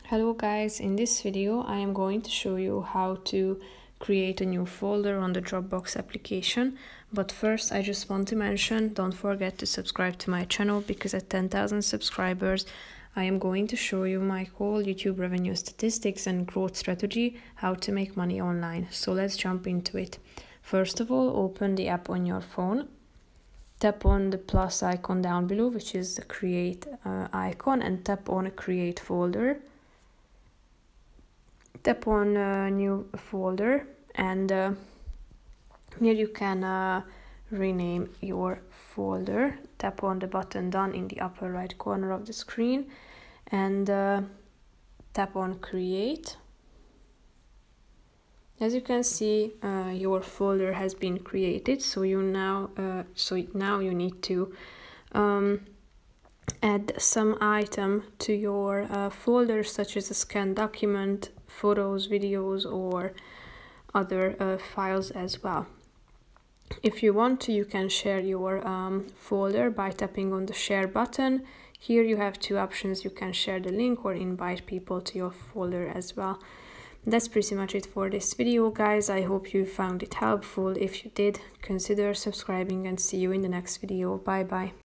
Hello guys, in this video I am going to show you how to create a new folder on the Dropbox application. But first I just want to mention, don't forget to subscribe to my channel, because at 10,000 subscribers I am going to show you my whole YouTube revenue statistics and growth strategy, how to make money online. So let's jump into it. First of all, open the app on your phone. Tap on the plus icon down below, which is the create icon, and tap on create folder. Tap on new folder, and here you can rename your folder. Tap on the button done in the upper right corner of the screen, and tap on create. As you can see, your folder has been created. So now you need to add some item to your folder, such as a scanned document, photos, videos, or other files as well. If you want to, you can share your folder by tapping on the share button. Here you have two options: you can share the link or invite people to your folder as well. That's pretty much it for this video, guys. I hope you found it helpful. If you did, consider subscribing, and see you in the next video. Bye bye.